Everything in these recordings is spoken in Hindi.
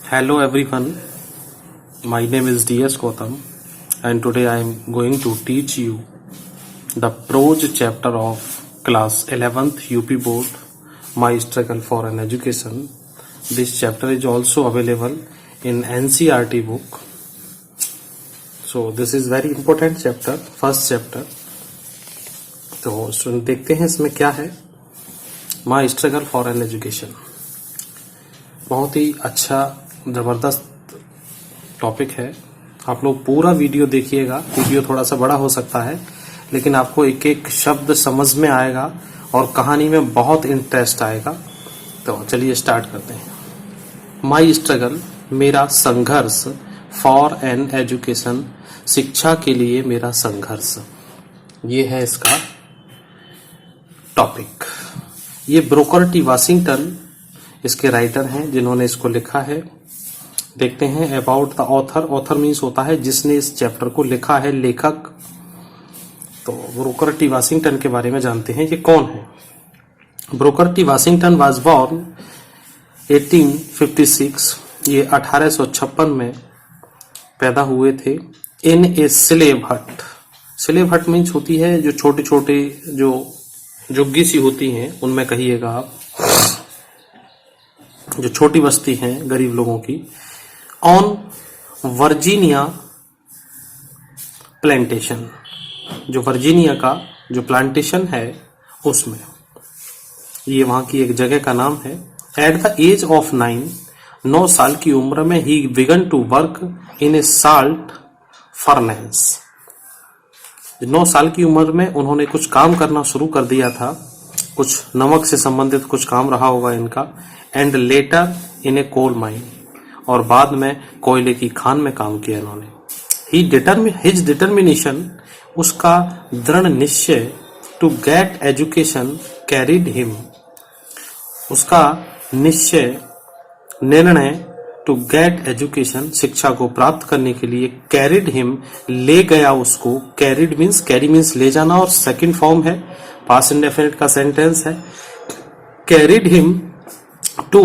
Hello everyone, my name is DS Gautam and today I am going to teach you the prose chapter of class 11th UP board, My Struggle for an Education. This chapter is also available in NCERT book. So this is very important chapter, first chapter. तो स्टूडेंट देखते हैं इसमें क्या है। माई स्ट्रगल फॉर एन एजुकेशन बहुत ही अच्छा जबरदस्त टॉपिक है। आप लोग पूरा वीडियो देखिएगा। वीडियो थोड़ा सा बड़ा हो सकता है लेकिन आपको एक एक शब्द समझ में आएगा और कहानी में बहुत इंटरेस्ट आएगा। तो चलिए स्टार्ट करते हैं। माई स्ट्रगल मेरा संघर्ष, फॉर एन एजुकेशन शिक्षा के लिए मेरा संघर्ष, ये है इसका टॉपिक। ये ब्रूकर टी वाशिंगटन इसके राइटर हैं जिन्होंने इसको लिखा है। देखते हैं about the author. Author means होता है जिसने इस चैप्टर को लिखा है, लेखक। तो ब्रूकर टी वाशिंगटन के बारे में जानते हैं, ये कौन है। Brooker T Washington was born 1856, ये 1856 में पैदा हुए थे। इन ए स्लेव हट। स्लेव हट मीन्स होती है जो छोटे छोटे जो झुग्गी सी होती हैं, उनमें कहिएगा आप, जो छोटी बस्ती हैं गरीब लोगों की। ऑन वर्जीनिया प्लांटेशन, जो वर्जीनिया का जो प्लांटेशन है उसमें, ये वहां की एक जगह का नाम है। एट द एज ऑफ 9 साल की उम्र में ही began to work in a salt furnace. 9 साल की उम्र में उन्होंने कुछ काम करना शुरू कर दिया था, कुछ नमक से संबंधित कुछ काम रहा होगा इनका। And later in a coal mine, और बाद में कोयले की खान में काम किया इन्होंने। हिज डिटर्मिनेशन, उसका दृढ़ निश्चय, to get education carried him, उसका निश्चय, निर्णय, टू गेट एजुकेशन शिक्षा को प्राप्त करने के लिए, कैरिड हिम ले गया उसको। कैरिड मीन्स, कैरी मीन्स ले जाना, और सेकंड फॉर्म है, पास्ट इंडेफिनिट का सेंटेंस है। Carried him to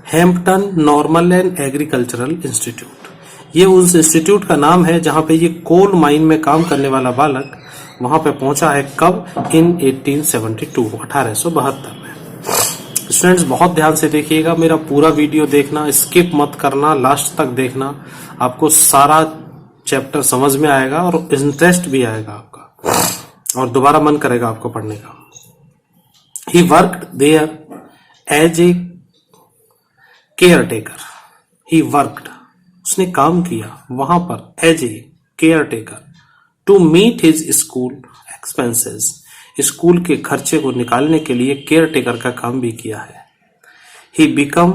Hampton normal and agricultural institute, ये उस इंस्टीट्यूट का नाम है जहां पे ये कोल माइन में काम करने वाला बालक वहां पे पहुंचा है। कब? इन 1872, 1872 में। स्टूडेंट्स बहुत ध्यान से देखिएगा, मेरा पूरा वीडियो देखना, स्किप मत करना, लास्ट तक देखना। आपको सारा चैप्टर समझ में आएगा और इंटरेस्ट भी आएगा आपका, और दोबारा मन करेगा आपको पढ़ने का। He worked there as a caretaker. He worked, उसने काम किया वहां पर as a caretaker, to meet his school expenses, school के खर्चे को निकालने के लिए केयर टेकर का काम भी किया है। He become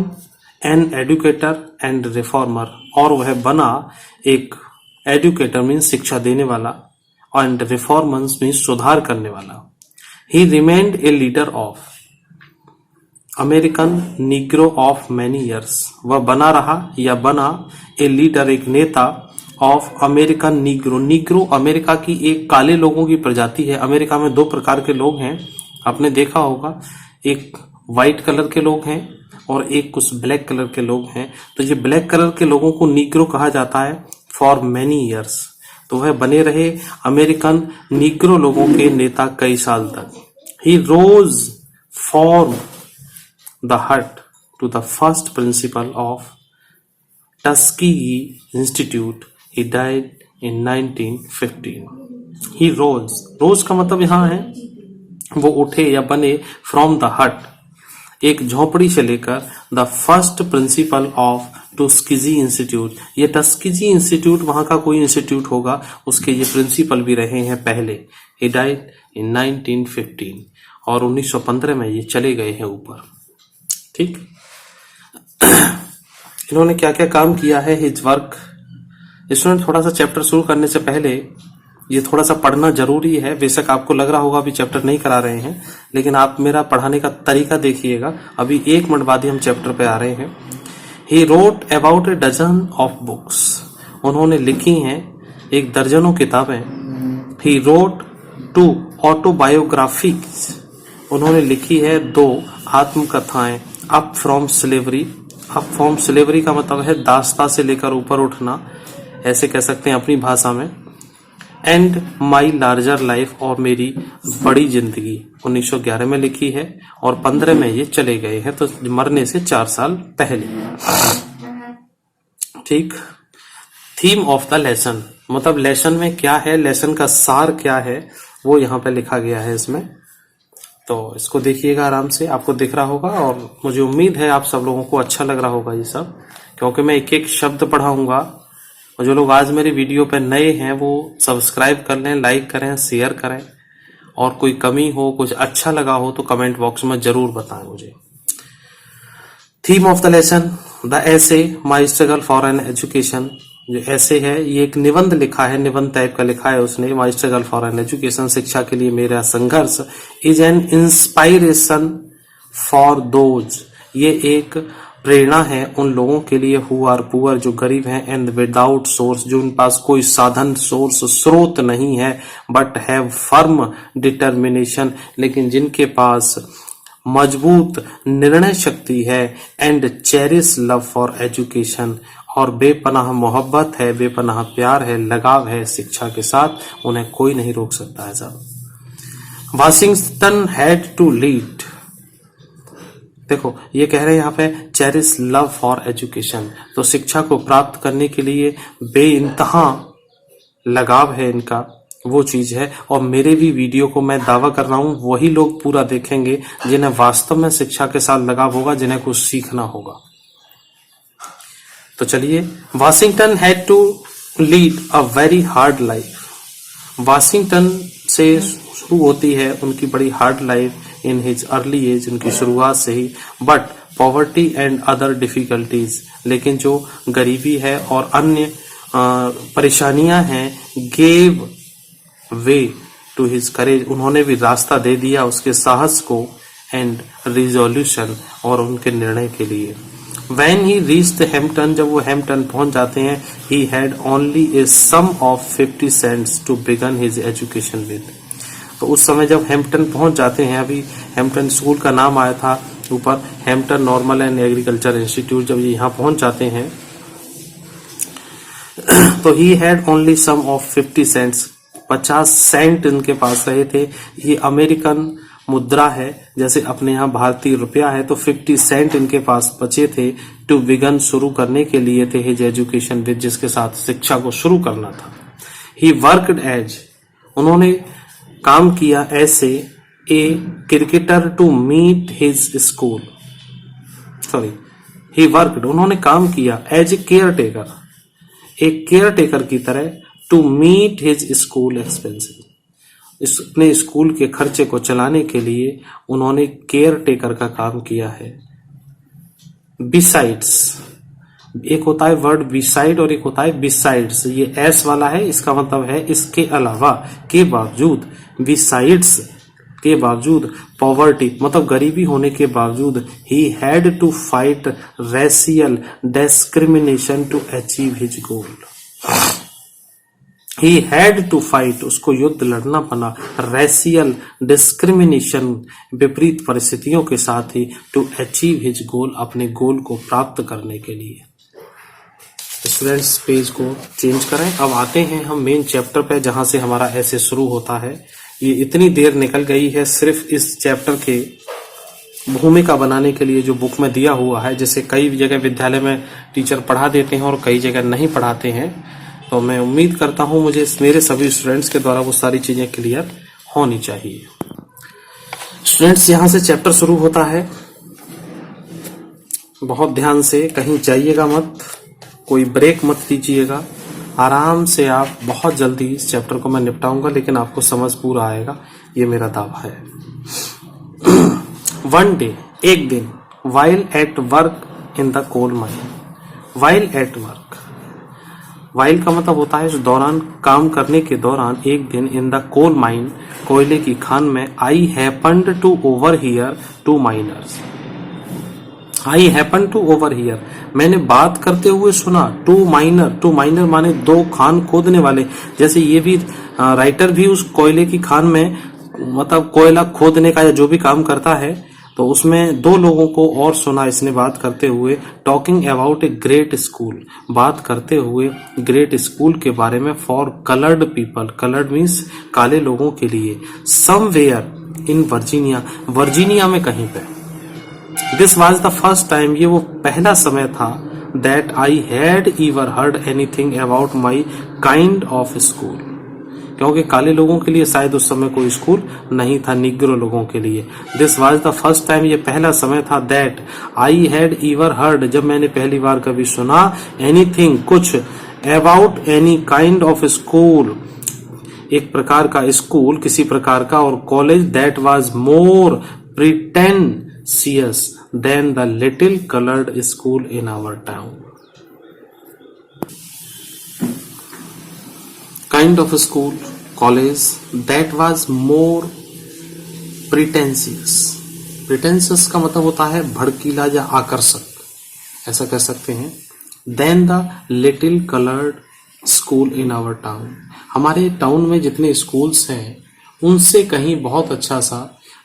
an educator and reformer, और वह बना एक एडुकेटर मीन्स शिक्षा देने वाला, एंड रिफॉर्मर्स मीन्स सुधार करने वाला। ही remained a leader of American Negro of many years, वह बना रहा या बना ए लीडर, एक नेता, of American Negro. Negro America की एक काले लोगों की प्रजाति है। अमेरिका में 2 प्रकार के लोग हैं, आपने देखा होगा, एक व्हाइट कलर के लोग हैं और एक कुछ ब्लैक कलर के लोग हैं। तो ये ब्लैक कलर के लोगों को निग्रो कहा जाता है फॉर मैनी ईयर्स। तो वह बने रहे अमेरिकन निग्रो लोगों के नेता कई साल तक। ही रोज for the hut to the first principal of Tuskegee Institute. He died in 1915. He rose. Rose का मतलब यहाँ है वो उठे या बने from the hut, एक झोपड़ी से लेकर, the first principal of Tuskegee Institute. ये Tuskegee Institute वहाँ का कोई इंस्टीट्यूट होगा, उसके ये प्रिंसिपल भी रहे हैं पहले। He died in 1915, और 1915 में ये चले गए हैं ऊपर। ठीक, इन्होंने क्या क्या काम किया है, हिज वर्क। स्टूडेंट थोड़ा सा चैप्टर शुरू करने से पहले ये थोड़ा सा पढ़ना जरूरी है। बेशक आपको लग रहा होगा अभी चैप्टर नहीं करा रहे हैं, लेकिन आप मेरा पढ़ाने का तरीका देखिएगा। अभी 1 मिनट बाद ही हम चैप्टर पे आ रहे हैं। He wrote about a dozen of books, उन्होंने लिखी हैं एक दर्जनों किताबें। ही रोट 2 ऑटोबायोग्राफीज, उन्होंने लिखी है 2 आत्मकथाएं। Up from slavery, up from slavery का मतलब है दास्ता से लेकर ऊपर उठना, ऐसे कह सकते हैं अपनी भाषा में। एंड माई लार्जर लाइफ, और मेरी बड़ी जिंदगी 1911 में लिखी है और 15 में ये चले गए हैं, तो मरने से 4 साल पहले। ठीक। थीम ऑफ द लेसन, मतलब लेसन में क्या है, लेसन का सार क्या है, वो यहाँ पे लिखा गया है इसमें। तो इसको देखिएगा आराम से, आपको दिख रहा होगा और मुझे उम्मीद है आप सब लोगों को अच्छा लग रहा होगा ये सब, क्योंकि मैं एक एक शब्द पढ़ाऊंगा। और जो लोग आज मेरी वीडियो पे नए हैं वो सब्सक्राइब कर लें, लाइक करें, शेयर करें, और कोई कमी हो, कुछ अच्छा लगा हो तो कमेंट बॉक्स में जरूर बताएं मुझे। Theme of the lesson, the essay my struggle for an education. जो ऐसे है ये एक निबंध लिखा है, निबंध टाइप का लिखा है उसने। माई स्ट्रगल फॉर एन एजुकेशन, शिक्षा के लिए मेरा संघर्ष। Is an inspiration for those, ये एक प्रेरणा है उन लोगों के लिए हु आर पुअर, जो गरीब हैं, एंड विदाउट सोर्स, जो उन पास कोई साधन, सोर्स, स्रोत नहीं है, बट हैव फर्म डिटर्मिनेशन, लेकिन जिनके पास मजबूत निर्णय शक्ति है, and cherish love for education, और बेपनाह मोहब्बत है, बेपनाह प्यार है, लगाव है शिक्षा के साथ, उन्हें कोई नहीं रोक सकता है साहब। वाशिंगटन हैड टू लीड, देखो ये कह रहे हैं यहाँ पे चेरिश लव फॉर एजुकेशन, तो शिक्षा को प्राप्त करने के लिए बेइंतहा लगाव है इनका, वो चीज है। और मेरे भी वीडियो को मैं दावा कर रहा हूं वही लोग पूरा देखेंगे जिन्हें वास्तव में शिक्षा के साथ लगाव होगा, जिन्हें कुछ सीखना होगा। तो चलिए, Washington had to lead a very hard life. Washington से शुरू होती है उनकी बड़ी hard life in his early age, उनकी शुरुआत से ही। But poverty and other difficulties, लेकिन जो गरीबी है और अन्य परेशानियां हैं, gave way to his courage, उन्होंने भी रास्ता दे दिया उसके साहस को, एंड रिजोल्यूशन, और उनके निर्णय के लिए। When he reached Hampton, जब वो हैम्पटन पहुंच जाते हैं, he had only a sum of 50 cents to begin his education with। तो उस समय जब हैम्पटन पहुंच जाते हैं, अभी हैम्पटन स्कूल का नाम आया था ऊपर, Hampton normal and agriculture institute, जब ये यहाँ पहुंच जाते हैं तो he had only sum of 50 cents, 50 Saint इनके पास रहे थे। ये अमेरिकन मुद्रा है, जैसे अपने यहाँ भारतीय रुपया है, तो 50 सेंट इनके पास बचे थे टू बिगन, शुरू करने के लिए थे, हिज एजुकेशन विद, जिसके साथ शिक्षा को शुरू करना था। ही वर्कड एज, उन्होंने काम किया ऐसे, a cricketer to meet his school, sorry he worked, उन्होंने काम किया एज ए केयर टेकर, एक केयर टेकर की तरह, to meet his school expenses, अपने स्कूल के खर्चे को चलाने के लिए उन्होंने केयर टेकर का काम किया है। बिसाइड्स, एक होता है वर्ड बिसाइड और एक होता है बिसाइड्स, ये एस वाला है, इसका मतलब है इसके अलावा, के बावजूद, बिसाइड्स के बावजूद, पॉवर्टी मतलब गरीबी होने के बावजूद, he had to fight racial discrimination to achieve his goal. He had to fight, उसको युद्ध लड़ना पड़ा, रेशियल डिस्क्रिमिनेशन, विपरीत परिस्थितियों के साथ ही, टू अचीव हिज गोल, अपने गोल को प्राप्त करने के लिए। स्टूडेंट्स पेज को चेंज करें। अब आते हैं हम मेन चैप्टर पे, जहां से हमारा ऐसे शुरू होता है। ये इतनी देर निकल गई है सिर्फ इस चैप्टर के भूमिका बनाने के लिए जो बुक में दिया हुआ है, जिसे कई जगह विद्यालय में टीचर पढ़ा देते हैं और कई जगह नहीं पढ़ाते हैं। तो मैं उम्मीद करता हूं मुझे मेरे सभी स्टूडेंट्स के द्वारा वो सारी चीजें क्लियर होनी चाहिए। स्टूडेंट्स यहां से चैप्टर शुरू होता है, बहुत ध्यान से, कहीं जाइएगा मत, कोई ब्रेक मत लीजिएगा, आराम से आप, बहुत जल्दी इस चैप्टर को मैं निपटाऊंगा, लेकिन आपको समझ पूरा आएगा, ये मेरा दावा है। वन डे, एक दिन, while at work in the coal mine, while at work, while का मतलब होता है इस दौरान, काम करने के दौरान, एक दिन, इन द कोल माइन, कोयले की खान में, I happened to over here to miners, I happen to over here, मैंने बात करते हुए सुना, टू माइनर माने दो खान खोदने वाले, जैसे ये भी राइटर भी उस कोयले की खान में, मतलब कोयला खोदने का या जो भी काम करता है, तो उसमें दो लोगों को और सुना इसने बात करते हुए, talking about a great school, बात करते हुए ग्रेट स्कूल के बारे में, for coloured people, coloured means काले लोगों के लिए, समवेयर इन वर्जीनिया, वर्जीनिया में कहीं पे। This was the first time, ये वो पहला समय था, that I had ever heard anything about my kind of school, क्योंकि काले लोगों के लिए शायद उस समय कोई स्कूल नहीं था, निग्रो लोगों के लिए। This was the first time, ये पहला समय था, that I had ever heard, जब मैंने पहली बार कभी सुना, एनीथिंग कुछ, about any kind of school एक प्रकार का स्कूल, किसी प्रकार का, और college, that was more pretentious than the little coloured school in our town. Kind of a school, college that was more pretentious. Pretentious का मतलब होता है भड़कीला या आकर्षक, ऐसा कह सकते हैं। Than the little colored school in our town. हमारे टाउन में जितने स्कूल्स हैं उनसे कहीं बहुत अच्छा सा,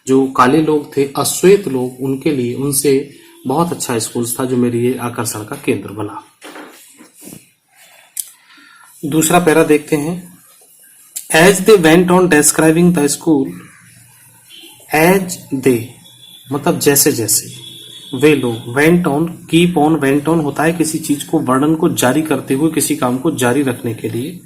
जो काले लोग थे, अश्वेत लोग, उनके लिए उनसे बहुत अच्छा स्कूल था, जो मेरे लिए आकर्षण का केंद्र बना। दूसरा पैरा देखते हैं। As they went on describing the school, as they मतलब जैसे जैसे, वे लोग, went on, keep on, went on होता है किसी चीज को, वर्णन को जारी करते हुए, किसी काम को जारी रखने के लिए।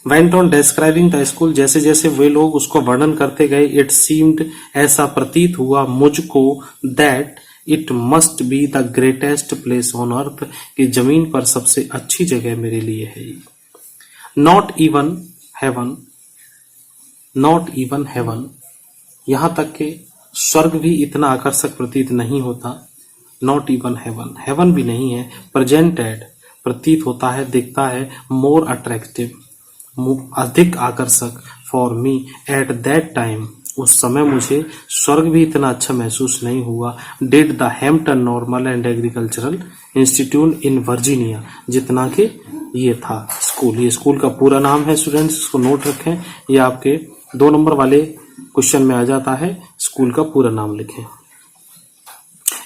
Went on describing the school, जैसे जैसे वे लोग उसको वर्णन करते गए, इट सीम्ड, ऐसा प्रतीत हुआ मुझको, that it must be the greatest place on earth, कि जमीन पर सबसे अच्छी जगह मेरे लिए है। Not even heaven, not even heaven, यहां तक के स्वर्ग भी इतना आकर्षक प्रतीत नहीं होता। नॉट इवन हेवन, हेवन भी नहीं है। प्रेजेंटेड, प्रतीत होता है, दिखता है, मोर अट्रैक्टिव, अधिक आकर्षक, for me at that time, उस समय मुझे स्वर्ग भी इतना अच्छा महसूस नहीं हुआ। Did the Hampton normal and agricultural institute in Virginia, जितना कि ये था स्कूल। ये स्कूल का पूरा नाम है स्टूडेंट्स, इसको नोट रखें, ये आपके 2 नंबर वाले क्वेश्चन में आ जाता है। स्कूल का पूरा नाम लिखें।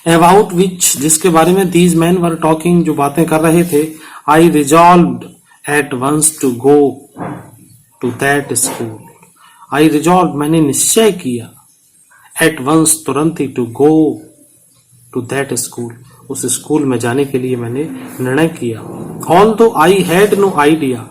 अबाउट विच, जिसके बारे में दीज मैन वर टॉकिंग, जो बातें कर रहे थे, I resolved at once to go to that school. I resolve, मैंने निश्चय किया, एट वंस, तुरंत ही, to go to that school, उस स्कूल में जाने के लिए मैंने निर्णय किया। Although I had no idea,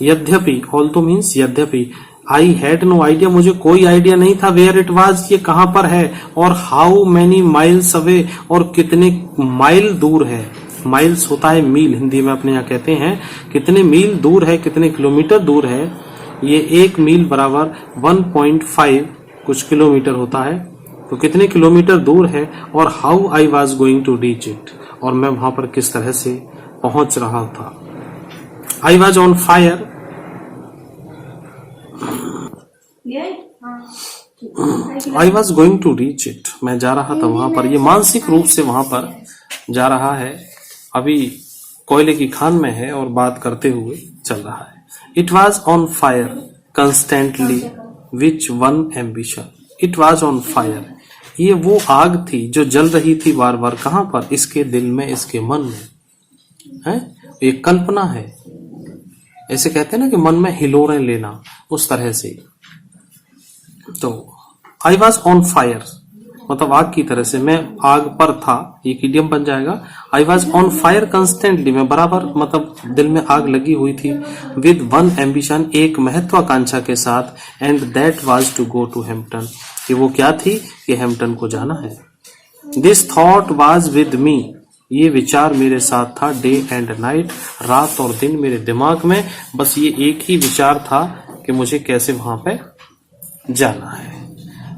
यद्यपि, ऑल्दो मीन्स यद्यपि, आई हैड नो आइडिया, मुझे कोई आइडिया नहीं था, वेयर इट वाज, ये कहां पर है, और हाउ मैनी माइल्स अवे, और कितने माइल दूर है। माइल्स होता है मील, हिंदी में अपने यहाँ कहते हैं, कितने मील दूर है, कितने किलोमीटर दूर है। ये 1 मील बराबर 1.5 कुछ किलोमीटर होता है, तो कितने किलोमीटर दूर है, और how I was going to reach it, और मैं वहां पर किस तरह से पहुंच रहा था। I was on fire, I was going to reach it, मैं जा रहा था वहां पर, ये मानसिक रूप से वहां पर जा रहा है, अभी कोयले की खान में है और बात करते हुए चल रहा है। It was on fire constantly which one ambition, it was on fire, ये वो आग थी जो जल रही थी बार बार, कहां पर, इसके दिल में, इसके मन में है। ये कल्पना है, ऐसे कहते हैं ना कि मन में हिलोरें लेना, उस तरह से। तो आई वॉज ऑन फायर मतलब आग की तरह से, मैं आग पर था, ये इडियम बन जाएगा। आई वॉज ऑन फायर कंस्टेंटली, मैं बराबर मतलब दिल में आग लगी हुई थी। विद वन एम्बिशन, एक महत्वाकांक्षा के साथ, and that was to go to Hampton, कि वो क्या थी, कि हैम्पटन को जाना है। This thought was with me, ये विचार मेरे साथ था, डे एंड नाइट, रात और दिन मेरे दिमाग में बस ये एक ही विचार था कि मुझे कैसे वहां पे जाना है।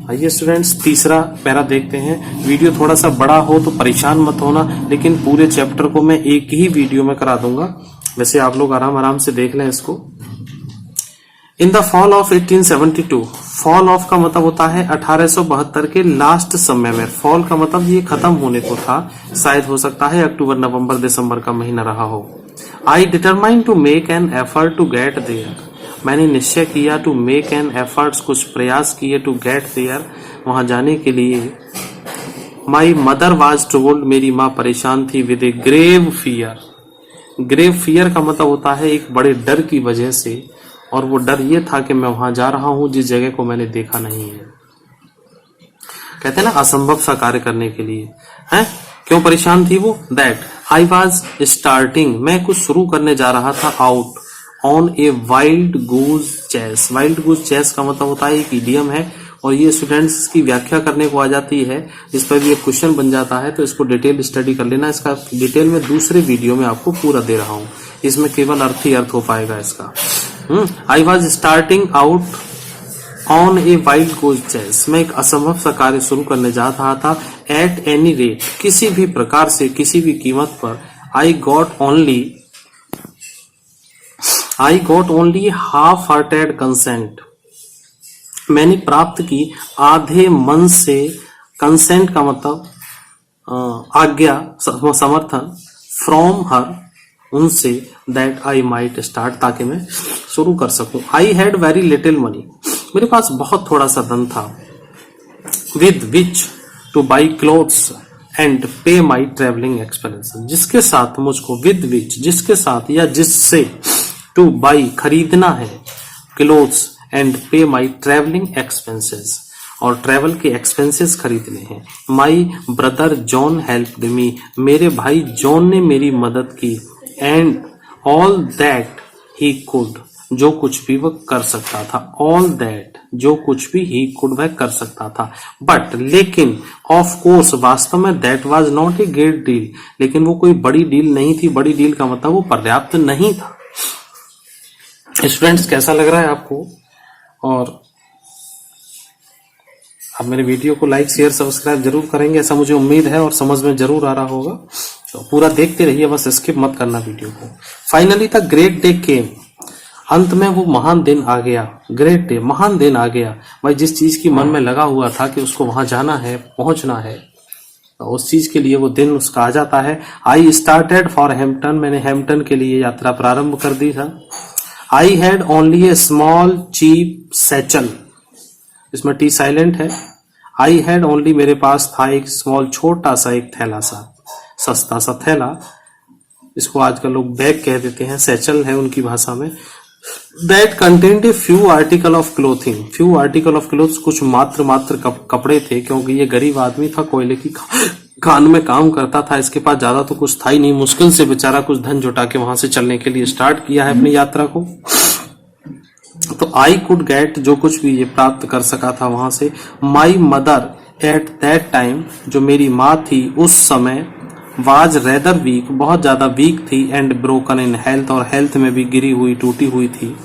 आइए स्टूडेंट्स, तीसरा पैरा देखते हैं। वीडियो थोड़ा सा बड़ा हो तो परेशान मत होना, लेकिन पूरे चैप्टर को मैं एक ही वीडियो में करा दूंगा, वैसे आप लोग आराम आराम से देख लें इसको। In the fall of 1872, fall of का मतलब होता है 1872 के लास्ट समय में, फॉल का मतलब ये खत्म होने को था, शायद हो सकता है अक्टूबर, नवंबर, दिसंबर का महीना रहा हो। I determine to make an effort to get there, मैंने निश्चय किया, टू मेक एन एफर्ट्स, कुछ प्रयास किए, टू गेट देयर, वहां जाने के लिए। माई मदर वाज टोल्ड, मेरी माँ परेशान थी, with a grave fear. Grave fear का मतलब होता है एक बड़े डर की वजह से, और वो डर ये था कि मैं वहां जा रहा हूं जिस जगह को मैंने देखा नहीं है। कहते हैं ना असंभव सा कार्य करने के लिए है। क्यों परेशान थी वो? दैट आई वॉज स्टार्टिंग, मैं कुछ शुरू करने जा रहा था, out on a wild goose chase. Wild goose chase का मतलब होता है एक इडियम है, और ये स्टूडेंट्स की व्याख्या करने को आ जाती है, इस पर भी एक क्वेश्चन बन जाता है, तो इसको डिटेल स्टडी कर लेना। इसका डिटेल में दूसरे वीडियो में आपको पूरा दे रहा हूं, इसमें केवल अर्थ ही अर्थ हो पाएगा इसका। I was starting out on a wild goose chase, मैं एक असंभव सा कार्य शुरू करने जा रहा था। एट एनी रेट, किसी भी प्रकार से, किसी भी कीमत पर। I got only half hearted consent, मैंने प्राप्त की आधे मन से। कंसेंट का मतलब आज्ञा, समर्थन। फ्रॉम हर, उनसे। दैट आई माइट स्टार्ट, ताकि मैं शुरू कर सकूं। I had very little money, मेरे पास बहुत थोड़ा सा धन था। With which two by clothes and पे माई ट्रेवलिंग एक्सपेंसेस, जिसके साथ मुझको, विद विच जिसके साथ या जिससे, टू बाई खरीदना है, क्लोथ्स एंड पे माई ट्रेवलिंग एक्सपेंसेस, और ट्रेवल के एक्सपेंसेस खरीदने हैं। My brother John helped me, मेरे भाई जॉन ने मेरी मदद की। And all that he could, जो कुछ भी वह कर सकता था। ऑल दैट, जो कुछ भी ही कुड, वह कर सकता था। बट, लेकिन, ऑफ कोर्स, वास्तव में, that was not a great deal, लेकिन वो कोई बड़ी डील नहीं थी। बड़ी डील का मतलब वो पर्याप्त नहीं था। स्टूडेंट्स, कैसा लग रहा है आपको? और आप मेरे वीडियो को लाइक शेयर सब्सक्राइब जरूर करेंगे, ऐसा मुझे उम्मीद है, और समझ में जरूर आ रहा होगा। तो पूरा देखते रहिए, बस स्किप मत करना वीडियो को। फाइनली द ग्रेट डे केम, अंत में वो महान दिन आ गया। ग्रेट डे, महान दिन आ गया। भाई जिस चीज की मन में लगा हुआ था कि उसको वहां जाना है, पहुंचना है, तो उस चीज के लिए वो दिन उसका आ जाता है। आई स्टार्टेड फॉर हैम्पटन, मैंने हैम्पटन के लिए यात्रा प्रारंभ कर दी था। I had only a small cheap satchel, इसमें टी साइलेंट है। आई हैड ओनली, मेरे पास था एक स्मॉल, छोटा सा एक थैला सा, सस्ता सा थैला, इसको आजकल लोग बैग कह देते हैं, सैचल है उनकी भाषा में। That content a few article of clothing, few article of clothes, कुछ मात्र कपड़े थे, क्योंकि ये गरीब आदमी था, कोयले की खान में काम करता था, इसके पास ज्यादा तो कुछ था ही नहीं। मुश्किल से बेचारा कुछ धन जुटा के वहां से चलने के लिए स्टार्ट किया है अपनी यात्रा को। तो आई कुड गेट, जो कुछ भी ये प्राप्त कर सका था वहां से। My mother at that time, जो मेरी माँ थी उस समय, वाज रेदर वीक, बहुत ज्यादा वीक थी, एंड ब्रोकन इन हेल्थ, और हेल्थ में भी गिरी हुई, टूटी हुई थी।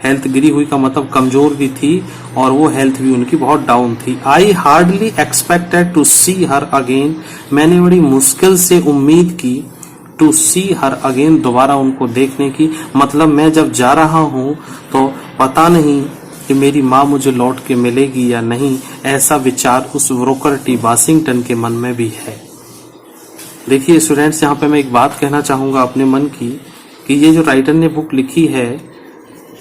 हेल्थ गिरी हुई का मतलब कमजोर भी थी, और वो हेल्थ भी उनकी बहुत डाउन थी। I hardly expected to see her again, मैंने बड़ी मुश्किल से उम्मीद की, टू सी हर अगेन, दोबारा उनको देखने की। मतलब मैं जब जा रहा हूं तो पता नहीं कि मेरी माँ मुझे लौट के मिलेगी या नहीं, ऐसा विचार उस ब्रोकर टी वाशिंगटन के मन में भी है। देखिए स्टूडेंट्स, यहाँ पे मैं एक बात कहना चाहूंगा अपने मन की, कि ये जो राइटर ने बुक लिखी है,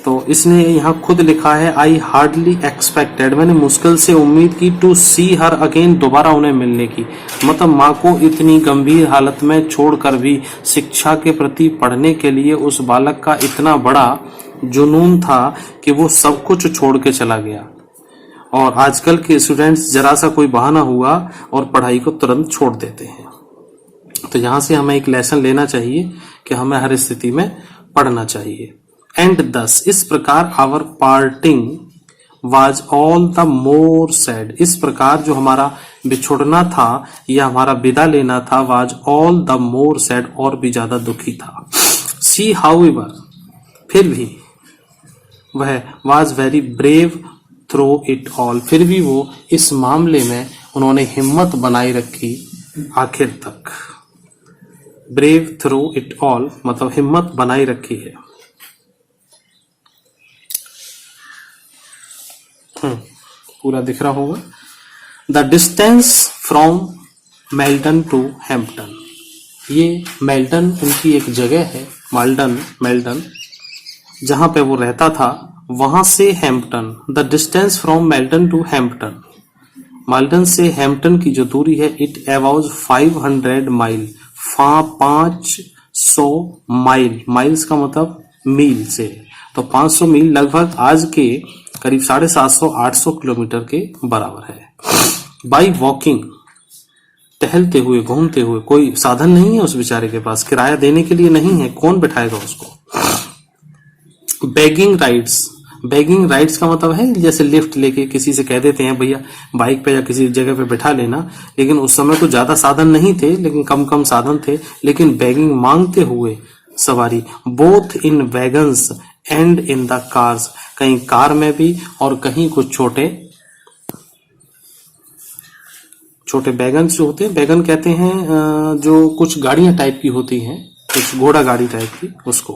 तो इसने यहाँ खुद लिखा है, आई हार्डली एक्सपेक्टेड, मैंने मुश्किल से उम्मीद की, टू सी हर अगेन, दोबारा उन्हें मिलने की। मतलब माँ को इतनी गंभीर हालत में छोड़कर भी शिक्षा के प्रति पढ़ने के लिए उस बालक का इतना बड़ा जुनून था कि वो सब कुछ छोड़ के चला गया। और आजकल के स्टूडेंट्स जरा सा कोई बहाना हुआ और पढ़ाई को तुरंत छोड़ देते हैं। तो यहां से हमें एक लेसन लेना चाहिए कि हमें हर स्थिति में पढ़ना चाहिए। एंड दस, इस प्रकार our parting was all the more sad, इस प्रकार जो हमारा बिछुड़ना था या हमारा विदा लेना था, was all the more sad, और भी ज्यादा दुखी था। सी हाउएवर, फिर भी वह was very brave through it all, फिर भी वो इस मामले में उन्होंने हिम्मत बनाई रखी आखिर तक। ब्रेव थ्रू इट ऑल मतलब हिम्मत बनाई रखी है। पूरा दिख रहा होगा। The distance from Merton to Hampton, ये मेल्टन उनकी एक जगह है, मेल्टन जहां पे वो रहता था, वहां से Hampton. The distance from Merton to Hampton Malden से हैम्पटन की जो दूरी है it about 500 mile, 500 mile, miles का मतलब मील से, तो 500 मील लगभग आज के करीब 750-800 किलोमीटर के बराबर है। बाई वॉकिंग, टहलते हुए, घूमते हुए, कोई साधन नहीं है उस बेचारे के पास, किराया देने के लिए नहीं है, कौन बिठाएगा उसको। बेगिंग राइड्स, बेगिंग राइड्स का मतलब है जैसे लिफ्ट लेके किसी से कह देते हैं भैया बाइक पे या किसी जगह पे बिठा लेना, लेकिन उस समय तो ज्यादा साधन नहीं थे, लेकिन कम कम साधन थे, लेकिन बेगिंग मांगते हुए सवारी, both in wagons and in the cars, कहीं कार में भी और कहीं कुछ छोटे छोटे बैगन्स जो होते हैं, बैगन कहते हैं जो कुछ गाड़ियां टाइप की होती हैं, कुछ घोड़ा गाड़ी टाइप की, उसको।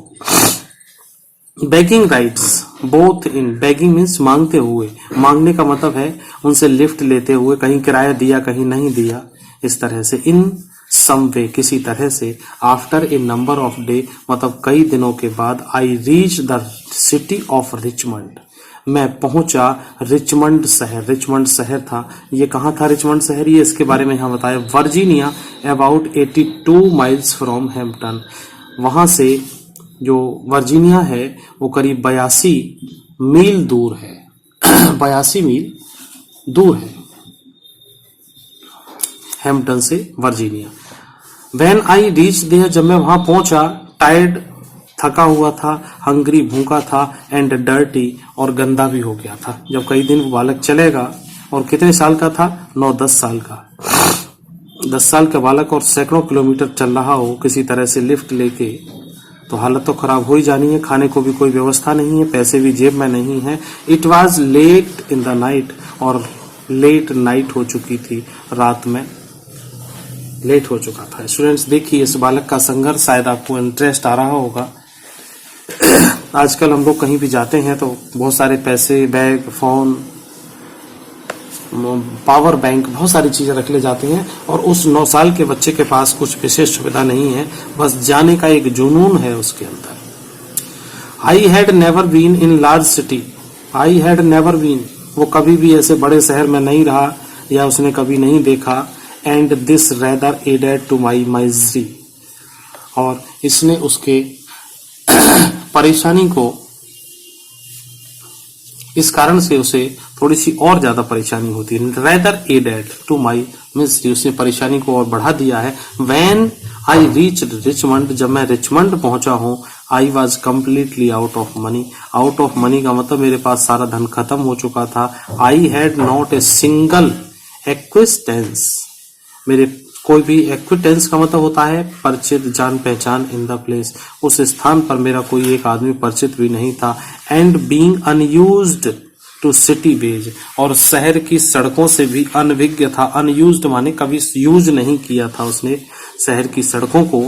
Begging rides both in, begging means मांगते हुए, मांगने का मतलब है उनसे लिफ्ट लेते हुए, कहीं किराया दिया कहीं नहीं दिया, इस तरह से। इन सम वे, किसी तरह से। After a number of day, मतलब कई दिनों के बाद। I reach the city of Richmond, मैं पहुंचा रिचमंड शहर। रिचमंड शहर था, ये कहाँ था रिचमंड शहर, ये इसके बारे में यहाँ बताया। Virginia about 82 miles from Hampton, वहां से जो वर्जीनिया है वो करीब 82 मील दूर है, 82 मील दूर है हैम्पटन से Virginia. When I reach there, जब मैं वहां पहुंचा, टायर्ड, थका हुआ था, हंग्री, भूखा था, एंड डर्टी, और गंदा भी हो गया था। जब कई दिन बालक चलेगा, और कितने साल का था, 9-10 साल का, 10 साल का बालक और सैकड़ों किलोमीटर चल रहा हो किसी तरह से लिफ्ट लेके, तो हालत तो खराब हो ही जानी है। खाने को भी कोई व्यवस्था नहीं है, पैसे भी जेब में नहीं है। It was late in the night, और लेट नाइट हो चुकी थी, रात में लेट हो चुका था। स्टूडेंट्स देखिए इस बालक का संघर्ष, शायद आपको इंटरेस्ट आ रहा होगा। आजकल हम लोग कहीं भी जाते हैं तो बहुत सारे पैसे, बैग, फोन, पावर बैंक, बहुत सारी चीजें रख ले जाते हैं, और उस 9 साल के बच्चे के पास कुछ विशेष सुविधा नहीं है, बस जाने का एक जुनून है उसके अंदर। I had never been in large city, I had never been, वो कभी भी ऐसे बड़े शहर में नहीं रहा या उसने कभी नहीं देखा। And this rather added to my misery, और इसने उसके परेशानी को, इस कारण से उसे थोड़ी सी और ज्यादा परेशानी होती है। रेदर एडेड टू माई मिसरी, उसने परेशानी को और बढ़ा दिया है। व्हेन आई रीच रिचमंड, जब मैं रिचमंड पहुंचा हूं, I was completely out of money. Out of money का मतलब मेरे पास सारा धन खत्म हो चुका था। I had not a single acquaintance, मेरे कोई भी, एक्विटेंस का मतलब होता है परिचित, जान पहचान, इन द प्लेस, उस स्थान पर मेरा कोई एक आदमी परिचित भी नहीं था। And being unused to city ways, और शहर की सड़कों से भी अनभिज्ञ था। अनयूज्ड माने कभी यूज नहीं किया था उसने शहर की सड़कों को,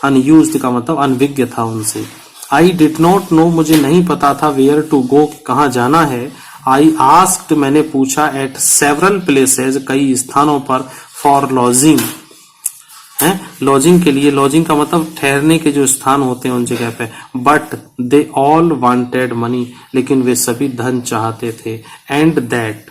अनयूज्ड का मतलब अनभिज्ञ था उनसे। आई डिड नॉट नो, मुझे नहीं पता था, वेयर टू गो, कहाँ जाना है। आई आस्क्ड, मैंने पूछा, एट सेवरल प्लेसेज, कई स्थानों पर, फॉर लॉजिंग, है लॉजिंग के लिए, लॉजिंग का मतलब ठहरने के जो स्थान होते हैं उन जगह पे। But they all wanted money, लेकिन वे सभी धन चाहते थे। एंड दैट,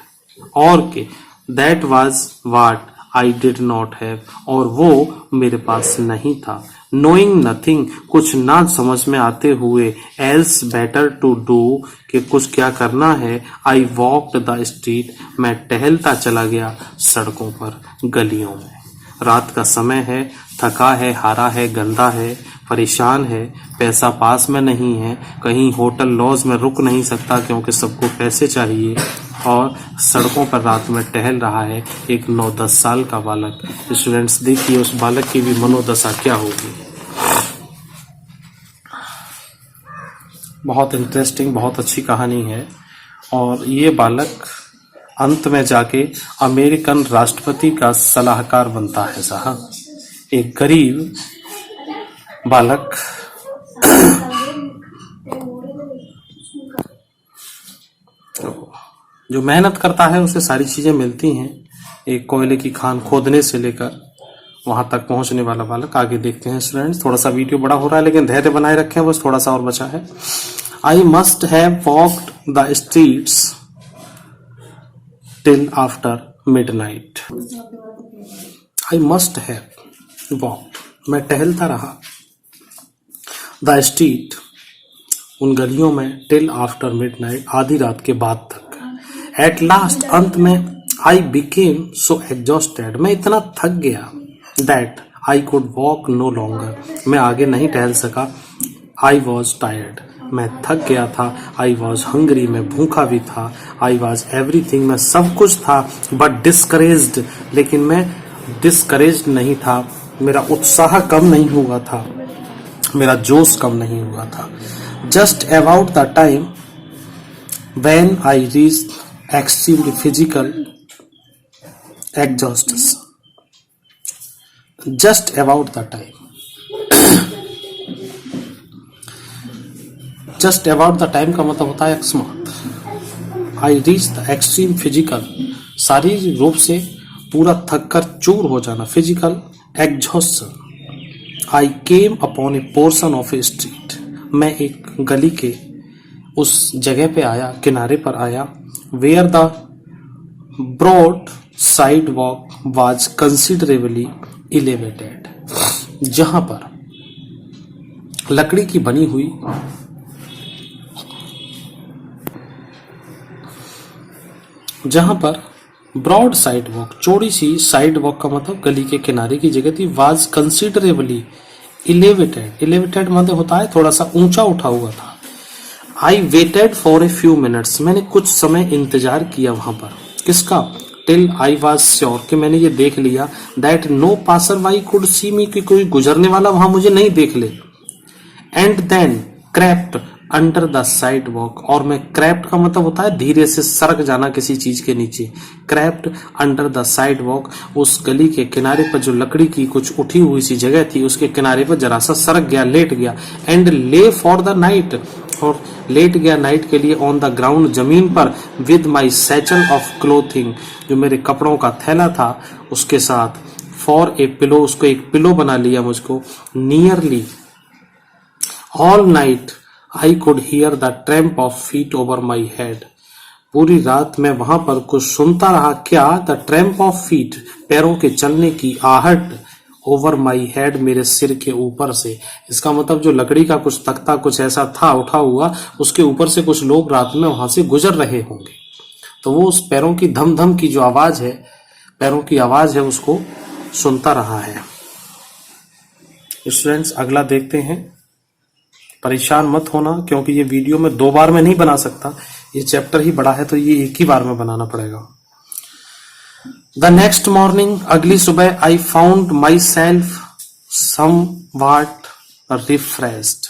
और के, that was what I did not have, और वो मेरे पास नहीं था। नोइंग नथिंग, कुछ ना समझ में आते हुए, एल्स बेटर टू डू, कि कुछ क्या करना है। आई वॉक्ड द स्ट्रीट, मैं टहलता चला गया सड़कों पर, गलियों में। रात का समय है, थका है, हारा है, गंदा है, परेशान है, पैसा पास में नहीं है, कहीं होटल लॉज में रुक नहीं सकता क्योंकि सबको पैसे चाहिए, और सड़कों पर रात में टहल रहा है एक 9-10 साल का बालक। स्टूडेंट्स देखिए उस बालक की भी मनोदशा क्या होगी। बहुत इंटरेस्टिंग, बहुत अच्छी कहानी है। और ये बालक अंत में जाके अमेरिकन राष्ट्रपति का सलाहकार बनता है साहब। एक गरीब बालक जो मेहनत करता है उसे सारी चीजें मिलती हैं, एक कोयले की खान खोदने से लेकर वहां तक पहुंचने वाला बालक। आगे देखते हैं स्टूडेंट्स, थोड़ा सा वीडियो बड़ा हो रहा है लेकिन धैर्य बनाए रखें, बस थोड़ा सा और बचा है। I must have walked the streets till after midnight. I must have walked. मैं टहलता रहा the street, उन गलियों में till after midnight, आधी रात के बाद तक. At last, अंत में I became so exhausted, मैं इतना थक गया that I could walk no longer, मैं आगे नहीं टहल सका. I was tired, मैं थक गया था. I was hungry, मैं भूखा भी था. I was everything, मैं सब कुछ था. But discouraged, लेकिन मैं discouraged नहीं था. मेरा उत्साह कम नहीं हुआ था, मेरा जोश कम नहीं हुआ था. Just about the time when I reached extremely physical exhaustion. Just about the time. Just about the time का मतलब होता है अकस्मात. I reach the extreme physical, शारीरिक रूप से पूरा थक कर चूर हो जाना. Physical exhaustion. I came upon A portion of A street, मैं एक गली के उस जगह पे आया, किनारे पर आया. Where the broad sidewalk was considerably elevated, जहां पर लकड़ी की बनी हुई ब्रॉड साइड वॉक, चौड़ी सी साइड वॉक का मतलब गली के किनारे की जगह थी. वाज कंसिडरेबली इलेवेटेड, इलेवेटेड मतलब होता है थोड़ा सा ऊंचा उठा हुआ था. I waited for a few minutes, मैंने कुछ समय इंतजार किया वहां पर. किसका? टिल आई वाज श्योर, कि मैंने ये देख लिया. That no passer by could see me, कि कोई गुजरने वाला वहां मुझे नहीं देख ले. And then crept under the sidewalk, और मैं क्रेप्ट का मतलब होता है धीरे से सरक जाना किसी चीज के नीचे. Crept under the side walk, उस गली के किनारे पर जो लकड़ी की कुछ उठी हुई सी जगह थी उसके किनारे पर जरा सा सरक गया, लेट गया. एंड ले फॉर द नाइट, और लेट गया नाइट के लिए. ऑन द ग्राउंड, जमीन पर. With my satchel of clothing, जो मेरे कपड़ों का थैला था उसके साथ. फॉर ए पिलो, उसको एक पिलो बना लिया मुझको. Nearly all night I could hear the tramp of feet over my head, पूरी रात मैं वहां पर कुछ सुनता रहा. क्या? द ट्रैम्प ऑफ फीट, पैरों के चलने की आहट. ओवर माई हेड, मेरे सिर के ऊपर से. इसका मतलब जो लकड़ी का कुछ तख्ता कुछ ऐसा था उठा हुआ, उसके ऊपर से कुछ लोग रात में वहां से गुजर रहे होंगे, तो वो उस पैरों की धम धम की जो आवाज है, पैरों की आवाज है, उसको सुनता रहा है. स्टूडेंट्स, अगला देखते हैं. परेशान मत होना, क्योंकि ये वीडियो मैं 2 बार में नहीं बना सकता. ये चैप्टर ही बड़ा है तो ये एक ही बार में बनाना पड़ेगा. द नेक्स्ट मॉर्निंग, अगली सुबह. I found my self somewhat refreshed.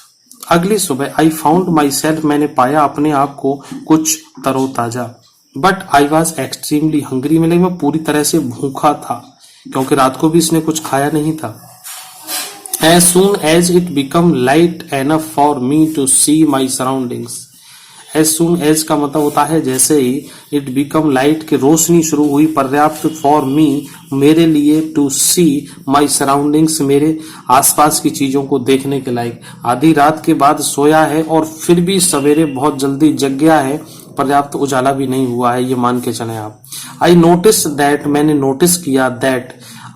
अगली सुबह. आई फाउंड माई सेल्फ, मैंने पाया अपने आप को कुछ तरोताजा. But I was extremely hungry, मैं पूरी तरह से भूखा था, क्योंकि रात को भी इसने कुछ खाया नहीं था. As soon as it became light enough for me to see my surroundings. As soon as का मतलब होता है जैसे ही. It became light, की रोशनी शुरू हुई, पर्याप्त. for me, मेरे लिए. to see my surroundings, मेरे आसपास की चीजों को देखने के लायक. आधी रात के बाद सोया है और फिर भी सवेरे बहुत जल्दी जग गया है, पर्याप्त उजाला भी नहीं हुआ है, ये मान के चले आप. I noticed that, मैंने नोटिस किया. that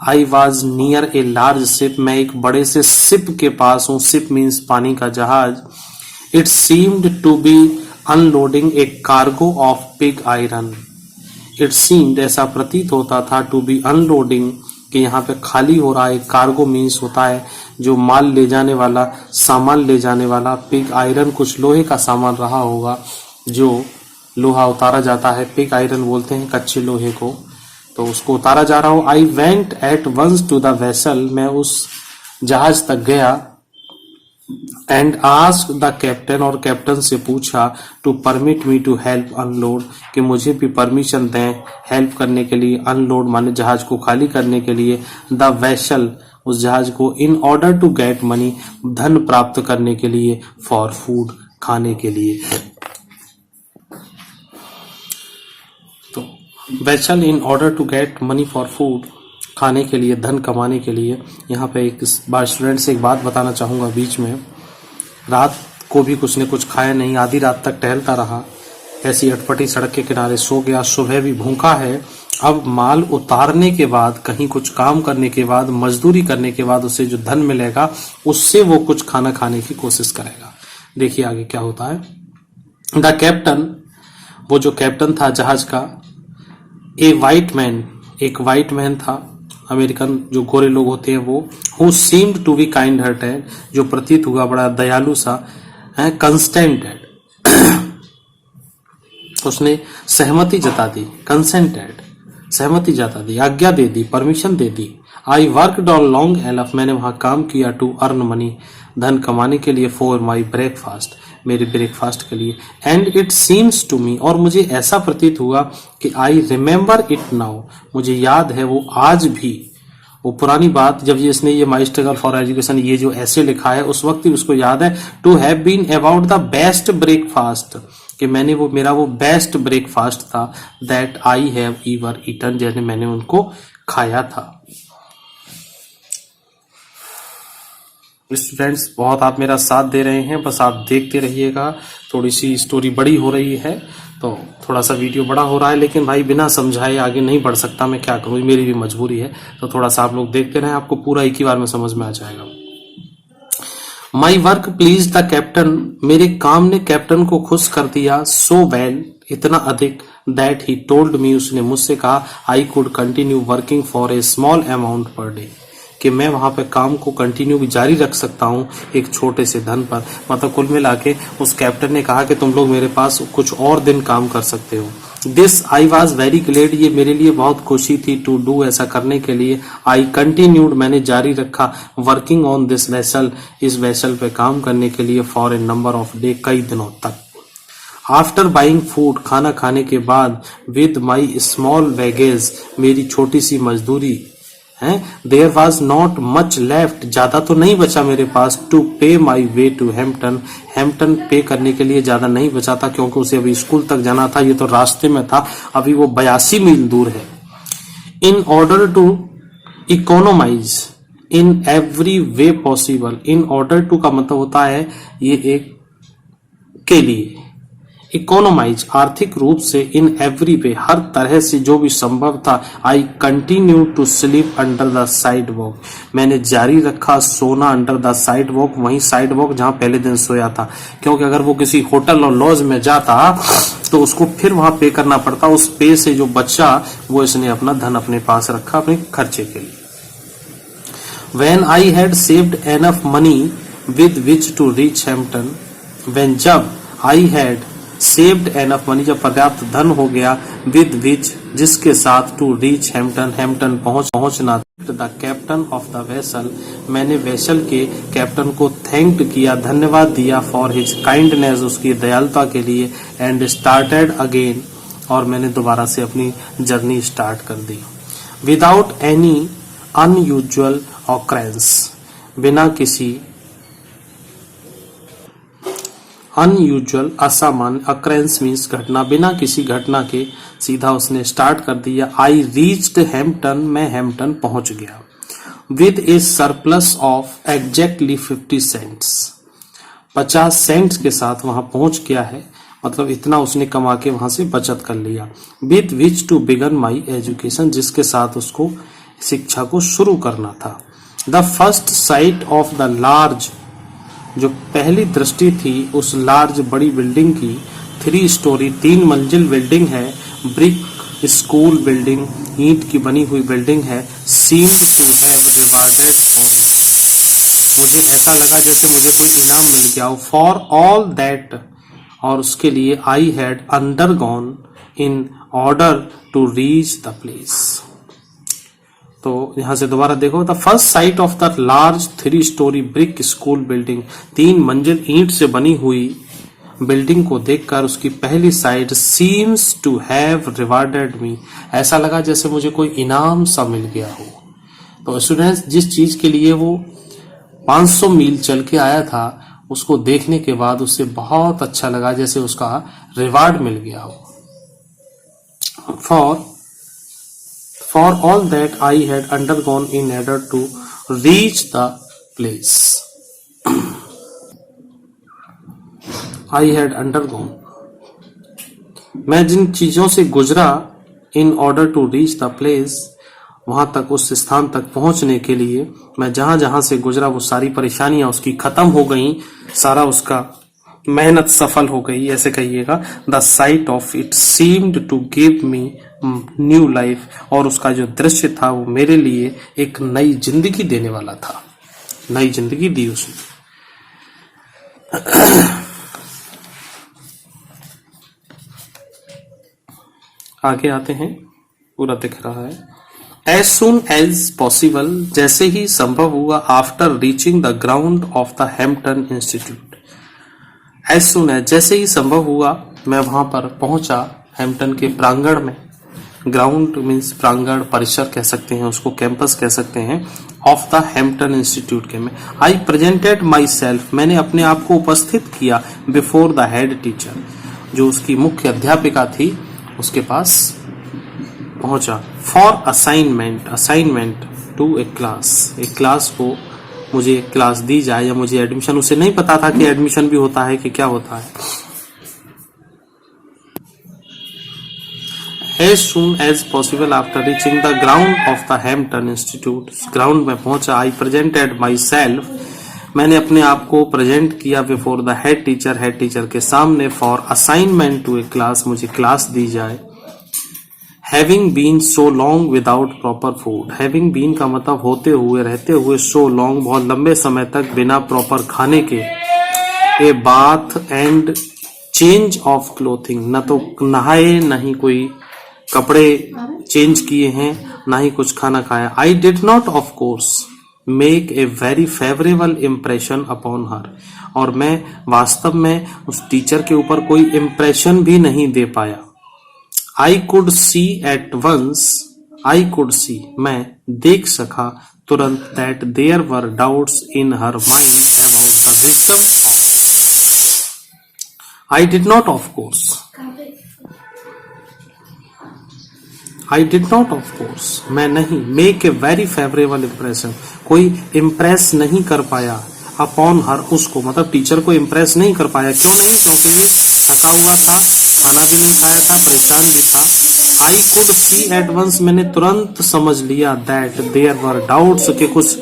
I was near a large ship, मैं एक बड़े से शिप के पास हूँ. शिप मीन्स पानी का जहाज. It seemed to be unloading a cargo of pig iron. It seemed, ऐसा प्रतीत होता था. to be unloading, कि यहाँ पे खाली हो रहा है. कार्गो मीन्स होता है जो माल ले जाने वाला, सामान ले जाने वाला. पिग आयरन, कुछ लोहे का सामान रहा होगा, जो लोहा उतारा जाता है. पिग आयरन बोलते हैं कच्चे लोहे को, तो उसको उतारा जा रहा हो. I went at once to the vessel, मैं उस जहाज तक गया. एंड आस्क्ड द कैप्टन, और कैप्टन से पूछा. To permit me to help unload, कि मुझे भी परमिशन दें हेल्प करने के लिए. अनलोड माने जहाज को खाली करने के लिए. द वेसल, उस जहाज को. In order to get money, धन प्राप्त करने के लिए. फॉर फूड, खाने के लिए. Vessel in order to get money for food, खाने के लिए, धन कमाने के लिए. यहाँ पे एक बार स्टूडेंट से एक बात बताना चाहूँगा बीच में. रात को भी कुछ ने कुछ खाया नहीं, आधी रात तक टहलता रहा, ऐसी अटपटी सड़क के किनारे सो गया. सुबह भी भूखा है अब माल उतारने के बाद, कहीं कुछ काम करने के बाद, मजदूरी करने के बाद उसे जो धन मिलेगा उससे वो कुछ खाना खाने की कोशिश करेगा। देखिए आगे क्या होता है। द कैप्टन, वो जो कैप्टन था जहाज का, ए वाइट मैन, एक वाइट मैन था, अमेरिकन जो गोरे लोग होते हैं वो, who seemed to be kind hearted, जो प्रतीत हुआ बड़ा दयालु सा, कंस्टेंटेड, उसने सहमति जता दी, कंसेंटेड, सहमति जता दी, आज्ञा दे दी, परमिशन दे दी। I worked on long enough, मैंने वहां काम किया, टू अर्न मनी, धन कमाने के लिए, फॉर माई ब्रेकफास्ट, मेरे ब्रेकफास्ट के लिए, and it seems to me, और मुझे ऐसा प्रतीत हुआ कि आई रिमेम्बर इट नाउ, मुझे याद है वो आज भी, वो पुरानी बात जब ये इसने ये माई स्ट्रगल फॉर एजुकेशन ये जो ऐसे लिखा है उस वक्त ही उसको याद है, to have been about the best breakfast, कि मैंने वो मेरा वो बेस्ट ब्रेकफास्ट था, that I have ever eaten, जैसे मैंने उनको खाया था। स्टूडेंट्स बहुत आप मेरा साथ दे रहे हैं, बस आप देखते रहिएगा। थोड़ी सी स्टोरी बड़ी हो रही है तो थोड़ा सा वीडियो बड़ा हो रहा है, लेकिन भाई बिना समझाए आगे नहीं बढ़ सकता, मैं क्या करूं, मेरी भी मजबूरी है। तो थोड़ा सा आप लोग देखते रहें, आपको पूरा एक ही बार में समझ में आ जाएगा। My work please the captain, मेरे काम ने कैप्टन को खुश कर दिया, सो वेल, इतना अधिक, दैट ही टोल्ड मी, उसने मुझसे कहा, I could continue working for a small amount per day, कि मैं वहां पे काम को कंटिन्यू भी जारी रख सकता हूं एक छोटे से धन पर। मतलब कुल मिला के उस कैप्टन ने कहा कि तुम लोग मेरे पास कुछ और दिन काम कर सकते हो। This I was very glad, ये मेरे लिए बहुत खुशी थी, टू डू, ऐसा करने के लिए। आई कंटिन्यूड, मैंने जारी रखा, वर्किंग ऑन दिस वेसल, इस वेसल पे काम करने के लिए, for a number of day, कई दिनों तक। आफ्टर बाइंग फूड, खाना खाने के बाद, विद माई स्मॉल वेगेज, मेरी छोटी सी मजदूरी है, there was not much left, ज्यादा तो नहीं बचा मेरे पास, to pay my way to Hampton, Hampton pay करने के लिए ज्यादा नहीं बचा था, क्योंकि उसे अभी स्कूल तक जाना था, ये तो रास्ते में था, अभी वो 82 मील दूर है। In order to economize in every way possible, in order to का मतलब होता है ये एक के लिए, इकोनोमाइज आर्थिक रूप से, इन एवरी वे हर तरह से जो भी संभव था। I continue to sleep under the sidewalk, मैंने जारी रखा सोना अंडर द साइड वॉक, वहीं साइड वॉक जहां पहले दिन सोया था, क्योंकि अगर वो किसी होटल और लॉज में जाता तो उसको फिर वहां पे करना पड़ता, उस पे से जो बचा वो इसने अपना धन अपने पास रखा अपने खर्चे के लिए। When I had saved enough money with which to reach Hampton, when जब I had saved enough money, जब पर्याप्त धन हो गया, with which जिसके साथ to reach Hampton, Hampton पहुंचना, the captain of the vessel, मैंने वेसल के कैप्टन को थैंक्ड किया, धन्यवाद दिया, for his kindness, उसकी दयालुता के लिए, and started again, और मैंने दोबारा से अपनी जर्नी स्टार्ट कर दी। Without any unusual occurrence, बिना किसी अनयूजुअल असामान्य, अक्रेंस मीन्स घटना, बिना किसी घटना के सीधा उसने स्टार्ट कर दिया। आई रीच्ड हैम्पटन, मैं हैम्पटन पहुंच गया। With a surplus of exactly 50 cents, 50 cents के साथ वहां पहुंच गया है, मतलब इतना उसने कमा के वहां से बचत कर लिया। With which to begin my education, जिसके साथ उसको शिक्षा को शुरू करना था। The first sight of the large, जो पहली दृष्टि थी उस लार्ज बड़ी बिल्डिंग की, 3 स्टोरी 3 मंजिल बिल्डिंग है, ब्रिक स्कूल बिल्डिंग, ईंट की बनी हुई बिल्डिंग है, seem to have rewarded for it, मुझे ऐसा लगा जैसे मुझे कोई इनाम मिल गया हो, फॉर ऑल दैट, और उसके लिए I had undergone in order to reach the place. तो यहां से दोबारा देखो, the first sight of the large 3 story brick school building, 3 मंजिल ईंट से बनी हुई बिल्डिंग को देखकर उसकी पहली side, seems to have rewarded me, ऐसा लगा जैसे मुझे कोई इनाम सा मिल गया हो। तो स्टूडेंट्स, जिस चीज के लिए वो 500 मील चल के आया था, उसको देखने के बाद उसे बहुत अच्छा लगा, जैसे उसका रिवार्ड मिल गया हो। For all that I had undergone in order to reach the place, I had undergone, मैं जिन चीजों से गुजरा in order to reach the place, वहां तक, उस स्थान तक पहुंचने के लिए मैं जहां जहां से गुजरा वो सारी परेशानियां उसकी खत्म हो गई, सारा उसका मेहनत सफल हो गई, ऐसे कहिएगा। The sight of it seemed to give me new life, और उसका जो दृश्य था वो मेरे लिए एक नई जिंदगी देने वाला था, नई जिंदगी दी उसने। आगे आते हैं, पूरा दिख रहा है। एज सुन एज पॉसिबल, जैसे ही संभव हुआ, after reaching the ground of the Hampton institute. As soon as, जैसे ही संभव हुआ, मैं वहां पर पहुंचा, हैम्पटन के प्रांगण में। ग्राउंड मीन्स प्रांगण, परिसर कह सकते हैं उसको, कैंपस कह सकते हैं, ऑफ द हैम्पटन इंस्टीट्यूट के में। आई प्रेजेंटेड माई सेल्फ, मैंने अपने आप को उपस्थित किया, बिफोर द हेड टीचर, जो उसकी मुख्य अध्यापिका थी, उसके पास पहुंचा। For assignment, assignment to a class, एक क्लास को मुझे क्लास दी जाए, या मुझे एडमिशन, उसे नहीं पता था कि एडमिशन भी होता है कि क्या होता है। As soon as possible after reaching the ground of the Hampton institute, ground में पहुंचा। आई प्रेजेंटेड माई सेल्फ, मैंने अपने आप को प्रेजेंट किया, before the head teacher, head teacher के सामने। For assignment to a class, मुझे क्लास दी जाए। Having been so long without proper food, having been का मतलब होते हुए, रहते हुए, सो लॉन्ग बहुत लंबे समय तक बिना प्रॉपर खाने के। A bath and change of clothing, न तो नहाए, न ही कोई कपड़े चेंज किए हैं, ना ही कुछ खाना खाया। आई did not of course make a very favourable impression upon her, और मैं वास्तव में उस टीचर के ऊपर कोई इम्प्रेशन भी नहीं दे पाया। I could see at once, I could see, मैं देख सका तुरंत, that there were doubts in her mind about the wisdom of. I did not of course, I did not of course, मैं नहीं, make a very favourable impression, कोई इम्प्रेस नहीं कर पाया, अपॉन हर, उसको, मतलब टीचर को इम्प्रेस नहीं कर पाया। क्यों नहीं? क्योंकि थका हुआ था, खाना भी नहीं खाया था, परेशान भी था। I could see at once, मैंने तुरंत समझ लिया, दैट देयर वर डाउट्स, के कुछ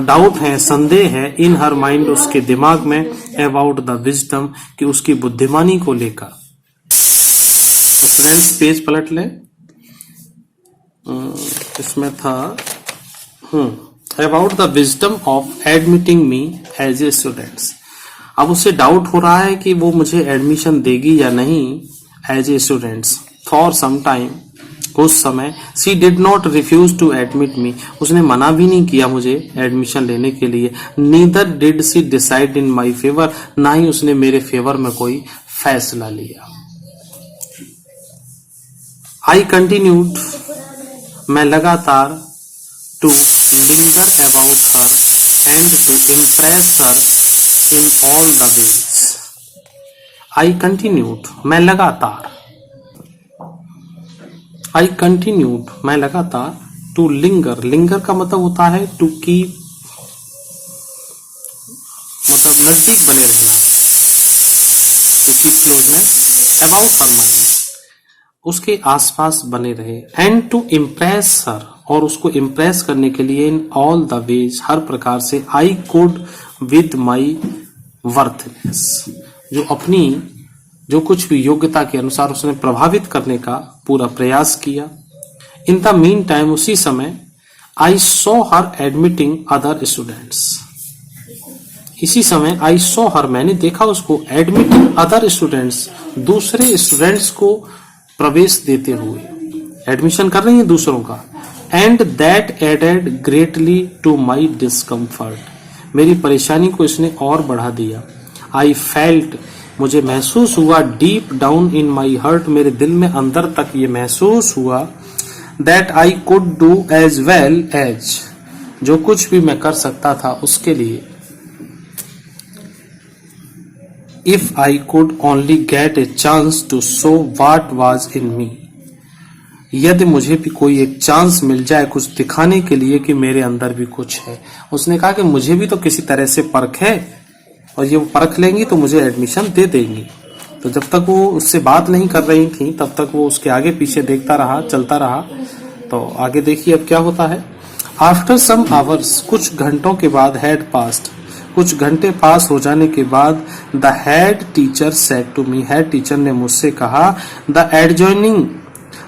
डाउट है, संदेह है, इन हर माइंड, उसके दिमाग में, अबाउट द विजडम, कि उसकी बुद्धिमानी को लेकर। तो फ्रेंड्स पेज पलट लें, इसमें था about the wisdom of admitting me as a students. अब उसे डाउट हो रहा है कि वो मुझे एडमिशन देगी या नहीं as a students. For some time, उस समय, she did not refuse to admit me, उसने मना भी नहीं किया मुझे एडमिशन लेने के लिए। Neither did she decide in my favour, ना ही उसने मेरे फेवर में कोई फैसला लिया। आई कंटिन्यूड, मैं लगातार, to linger about her and to impress her in all the ways. I continued, मैं लगातार, आई कंटिन्यूड, मैं लगातार, टू लिंगर, लिंगर का मतलब होता है टू कीप, मतलब नजदीक बने रहना, to keep closeness, about her mind, उसके आसपास बने रहे। एंड टू इम्प्रेस हर, और उसको इम्प्रेस करने के लिए, इन ऑल द वेज, हर प्रकार से। आई कुड विद माई वर्थनेस, जो अपनी, जो कुछ भी योग्यता के अनुसार उसने प्रभावित करने का पूरा प्रयास किया। इन द मीन टाइम, उसी समय, I saw her admitting other students, इसी समय, आई सॉ हर, मैंने देखा उसको, एडमिटिंग अदर स्टूडेंट्स, दूसरे स्टूडेंट्स को प्रवेश देते हुए, एडमिशन कर रही है दूसरों का। And that added greatly to my discomfort, मेरी परेशानी को इसने और बढ़ा दिया। आई फेल्ट, मुझे महसूस हुआ, deep down in my heart, मेरे दिल में अंदर तक ये महसूस हुआ, that I could do as well as, जो कुछ भी मैं कर सकता था उसके लिए, if I could only get a chance to show what was in me, यदि मुझे भी कोई एक चांस मिल जाए कुछ दिखाने के लिए कि मेरे अंदर भी कुछ है। उसने कहा कि मुझे भी तो किसी तरह से परख है, और ये परख लेंगी तो मुझे एडमिशन दे देंगी। तो जब तक वो उससे बात नहीं कर रही थी तब तक वो उसके आगे पीछे देखता रहा, चलता रहा। तो आगे देखिए अब क्या होता है। आफ्टर सम आवर्स, कुछ घंटों के बाद, हैड पास्ट, कुछ घंटे पास हो जाने के बाद, the head teacher said to me, head teacher ने मुझसे कहा, the adjoining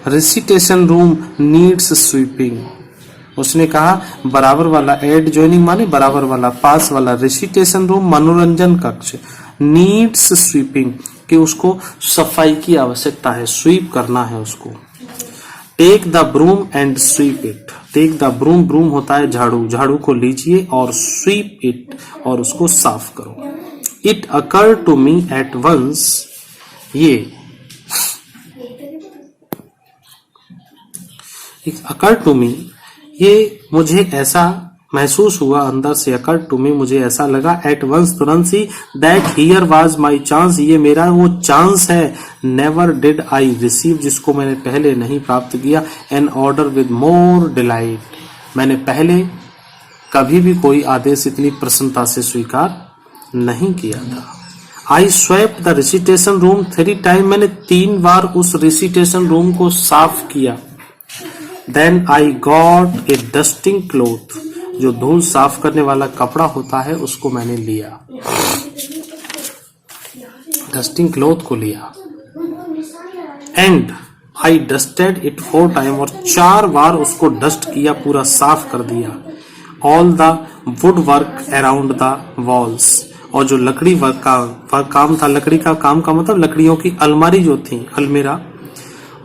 recitation room needs sweeping. उसने कहा बराबर वाला, एडजॉइनिंग माने बराबर वाला, पास वाला, रिसिटेशन रूम मनोरंजन कक्ष, नीड्स स्वीपिंग कि उसको सफाई की आवश्यकता है, स्वीप करना है उसको। Take the broom and sweep it, take the broom, broom होता है झाड़ू, झाड़ू को लीजिए और स्वीप इट, और उसको साफ करो। It occur to me at once, ये अकर टू मी, ये मुझे ऐसा महसूस हुआ अंदर से, अकर टू मी मुझे ऐसा लगा, एट वंस तुरंत ही, that here was my chance, ये मेरा वो चांस है, नेवर डिड आई रिसीव, जिसको मैंने पहले नहीं प्राप्त किया, an order with more delight, मैंने पहले कभी भी कोई आदेश इतनी प्रसन्नता से स्वीकार नहीं किया था। I swept the recitation room 3 time, मैंने 3 बार उस रिसिटेशन रूम को साफ किया। Then I got a dusting cloth, जो धूल साफ करने वाला कपड़ा होता है उसको मैंने लिया, डस्टिंग क्लोथ को लिया। And I dusted it 4 time, और 4 बार उसको डस्ट किया, पूरा साफ कर दिया। All the wood work around the walls, और जो लकड़ी वर्क का काम था, लकड़ी का काम का मतलब लकड़ियों की अलमारी जो थी, अलमीरा,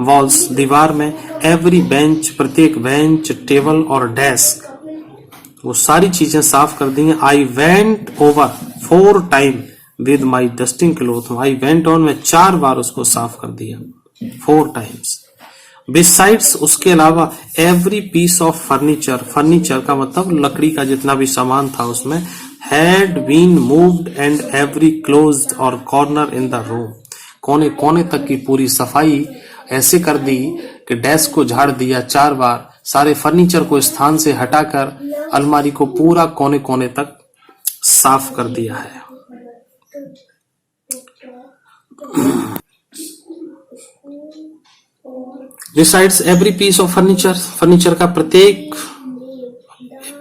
वॉल्स दीवार में, एवरी बेंच, प्रत्येक बेंच, टेबल और डेस्क, वो सारी चीजें साफ कर दी हैं। I went over 4 time with my dusting cloth, I went on, में 4 बार उसको साफ कर दिया, 4 टाइम्स। बिसाइड्स, उसके अलावा, every piece of furniture, furniture का मतलब लकड़ी का जितना भी सामान था उसमें, had been moved and every closet और कॉर्नर इन द रूम, कोने कोने तक की पूरी सफाई ऐसे कर दी कि डेस्क को झाड़ दिया 4 बार, सारे फर्नीचर को स्थान से हटाकर अलमारी को पूरा कोने कोने तक साफ कर दिया है। Besides every piece of furniture, furniture का प्रत्येक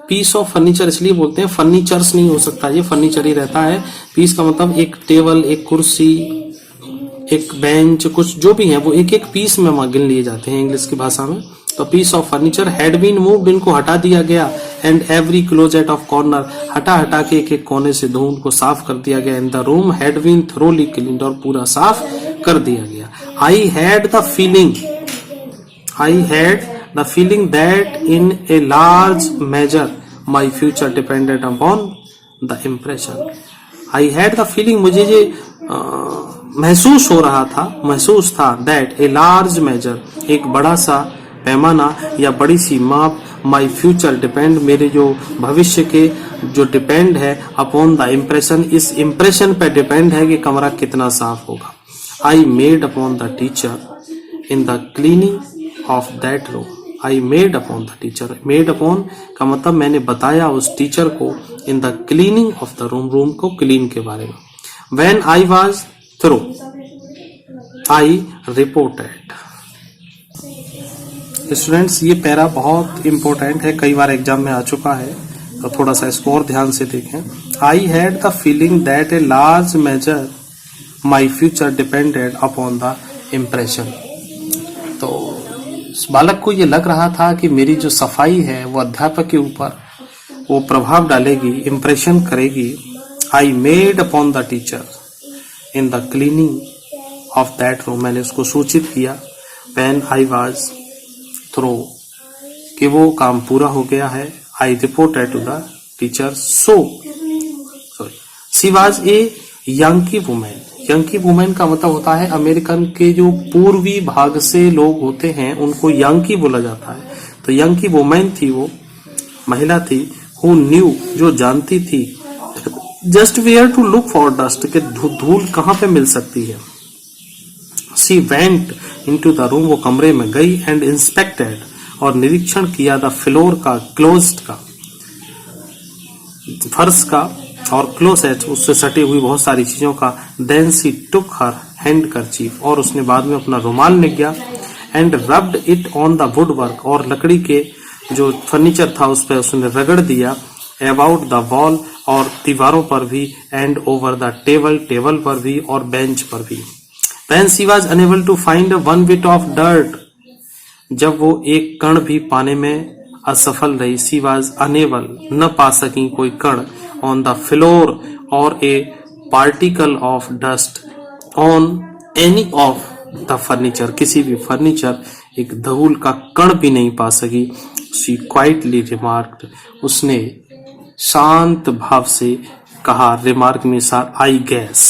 पीस ऑफ फर्नीचर इसलिए बोलते हैं, फर्नीचर्स नहीं हो सकता, ये फर्नीचर ही रहता है। पीस का मतलब एक टेबल, एक कुर्सी, एक बेंच, कुछ जो भी है वो एक एक पीस में गिन लिए जाते हैं इंग्लिश की भाषा में। तो piece of furniture had been moved, इनको हटा दिया गया, and every closet of corner, हटा हटा के एक एक कोने से धूल को साफ कर दिया गया। In the room had been thoroughly cleaned, और पूरा साफ कर दिया गया। I had the feeling that in a large measure my future depended upon the impression. I had the feeling, मुझे ये महसूस हो रहा था, महसूस था, दैट ए लार्ज मेजर, एक बड़ा सा पैमाना या बड़ी सी माप, माई फ्यूचर डिपेंड, मेरे जो भविष्य के जो डिपेंड है, अपॉन द इम्प्रेशन, इस इम्प्रेशन पे डिपेंड है कि कमरा कितना साफ होगा। I made upon the teacher in the cleaning of that room, I made upon the teacher, made upon का मतलब मैंने बताया उस टीचर को, in the cleaning of the room, room को क्लीन के बारे में। When I was through I reported. Students, ये पैरा बहुत इंपॉर्टेंट है, कई बार एग्जाम में आ चुका है, तो थोड़ा सा इसको और ध्यान से देखें। I had the feeling that a large measure my future depended upon the impression. तो बालक को ये लग रहा था कि मेरी जो सफाई है वो अध्यापक के ऊपर वो प्रभाव डालेगी, इम्प्रेशन करेगी। I made upon the teacher in the cleaning of that room, मैंने उसको सूचित किया। व्हेन आई वाज थ्रू, कि वो काम पूरा हो गया है। I reported to the teacher, she was a Yankee women. Yankee women का मतलब होता है अमेरिकन के जो पूर्वी भाग से लोग होते हैं उनको यंकी बोला जाता है। तो यंकी वुमेन थी, वो महिला थी, हु न्यू, जो जानती थी, just where to look for dust, के धूल कहाँ पे मिल सकती है। She went into the room, वो कमरे में गई, एंड इंस्पेक्टेड, और निरीक्षण किया, द फ्लोर का, क्लोज्ड का, फर्श का, और क्लोसेट, उससे सटी हुई बहुत सारी चीजों का। Then she took her handkerchief, और उसने बाद में अपना रुमाल ले गया, and rubbed it on the woodwork, और लकड़ी के जो फर्नीचर था उस पर उसने रगड़ दिया, अबाउट द वॉल, और दीवारों पर भी, and over the table, table पर भी, और बेंच पर भी। When she was unable to find one bit of dirt, जब वो एक कण भी पाने में असफल रही, she was unable, न पा सकी कोई कण, on the floor, और a particle of dust on any of the furniture, किसी भी फर्नीचर, एक धूल का कण भी नहीं पा सकी। she quietly remarked, उसने शांत भाव से कहा, रिमार्क में सार, आई गैस,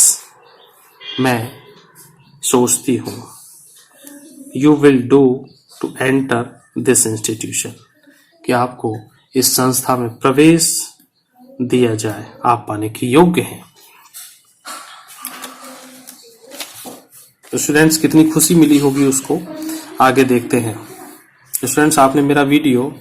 मैं सोचती हूँ, you will do to enter this institution, कि आपको इस संस्था में प्रवेश दिया जाए, आप पाने के योग्य हैं। तो स्टूडेंट्स कितनी खुशी मिली होगी उसको। आगे देखते हैं। स्टूडेंट्स आपने मेरा वीडियो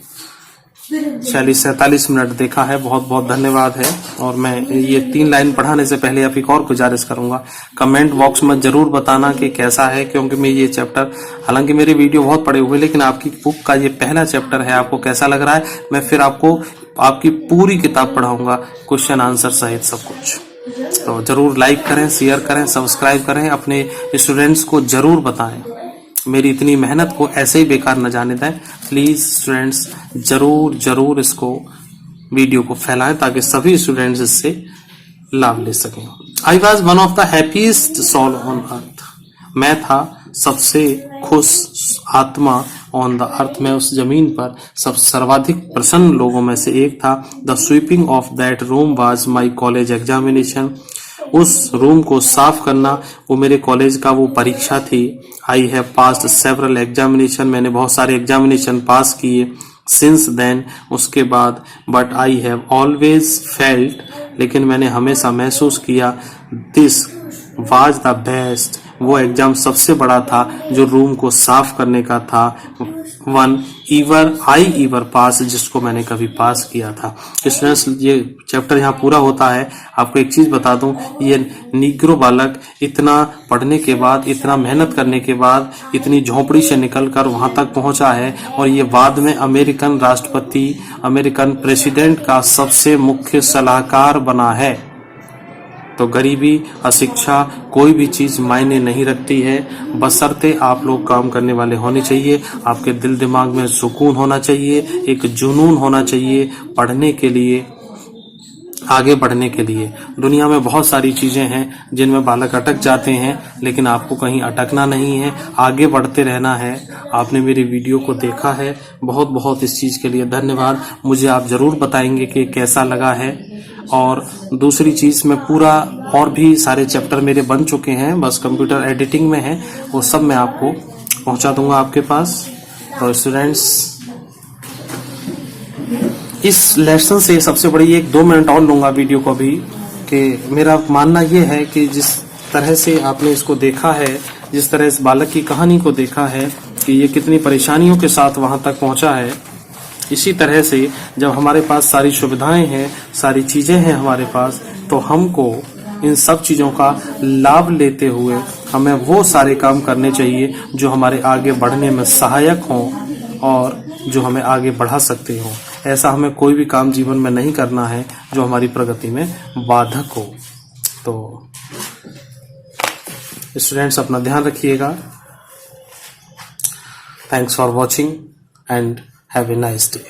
46-47 मिनट देखा है, बहुत बहुत धन्यवाद है। और मैं ये 3 लाइन पढ़ाने से पहले आप एक और गुजारिश करूंगा, कमेंट बॉक्स में जरूर बताना कि कैसा है, क्योंकि मैं ये चैप्टर, हालांकि मेरे वीडियो बहुत पड़े हुए, लेकिन आपकी बुक का ये पहला चैप्टर है, आपको कैसा लग रहा है। मैं फिर आपको आपकी पूरी किताब पढ़ाऊंगा, क्वेश्चन आंसर सहित सब कुछ। तो जरूर लाइक करें, शेयर करें, सब्सक्राइब करें, अपने स्टूडेंट्स को जरूर बताएं। मेरी इतनी मेहनत को ऐसे ही बेकार न जाने दें। प्लीज स्टूडेंट्स जरूर जरूर इसको वीडियो को फैलाएं, ताकि सभी स्टूडेंट्स इससे लाभ ले सकें। I was one of the happiest soul on earth, मैं था सबसे खुश आत्मा ऑन द अर्थ, में उस जमीन पर सब सर्वाधिक प्रसन्न लोगों में से एक था। The sweeping of that room was my college examination, उस रूम को साफ करना वो मेरे कॉलेज का वो परीक्षा थी। I have passed several examination, मैंने बहुत सारे एग्जामिनेशन पास किए। सिंस देन, उसके बाद, but I have always felt, लेकिन मैंने हमेशा महसूस किया, दिस वाज द बेस्ट, वो एग्जाम सबसे बड़ा था जो रूम को साफ करने का था। वन ईवर आई ईवर पास, जिसको मैंने कभी पास किया था। स्टूडेंट्स ये चैप्टर यहाँ पूरा होता है। आपको एक चीज बता दूं, ये नीग्रो बालक इतना पढ़ने के बाद, इतना मेहनत करने के बाद, इतनी झोपड़ी से निकलकर वहां तक पहुंचा है, और ये बाद में अमेरिकन राष्ट्रपति, अमेरिकन प्रेसिडेंट का सबसे मुख्य सलाहकार बना है। तो गरीबी, अशिक्षा, कोई भी चीज मायने नहीं रखती है, बशर्ते आप लोग काम करने वाले होने चाहिए। आपके दिल दिमाग में सुकून होना चाहिए, एक जुनून होना चाहिए पढ़ने के लिए, आगे बढ़ने के लिए। दुनिया में बहुत सारी चीजें हैं जिनमें बालक अटक जाते हैं, लेकिन आपको कहीं अटकना नहीं है, आगे बढ़ते रहना है। आपने मेरी वीडियो को देखा है, बहुत बहुत इस चीज के लिए धन्यवाद। मुझे आप जरूर बताएंगे कि कैसा लगा है। और दूसरी चीज, मैं पूरा, और भी सारे चैप्टर मेरे बन चुके हैं, बस कंप्यूटर एडिटिंग में है, वो सब मैं आपको पहुंचा दूंगा आपके पास। तो स्टूडेंट्स इस लेसन से सबसे बड़ी 1-2 मिनट और लूंगा वीडियो को भी, कि मेरा मानना यह है कि जिस तरह से आपने इसको देखा है, जिस तरह इस बालक की कहानी को देखा है कि ये कितनी परेशानियों के साथ वहां तक पहुंचा है, इसी तरह से जब हमारे पास सारी सुविधाएं हैं, सारी चीजें हैं हमारे पास, तो हमको इन सब चीजों का लाभ लेते हुए हमें वो सारे काम करने चाहिए जो हमारे आगे बढ़ने में सहायक हों और जो हमें आगे बढ़ा सकते हों। ऐसा हमें कोई भी काम जीवन में नहीं करना है जो हमारी प्रगति में बाधक हो। तो स्टूडेंट्स अपना ध्यान रखिएगा। Thanks for watching and have a nice day.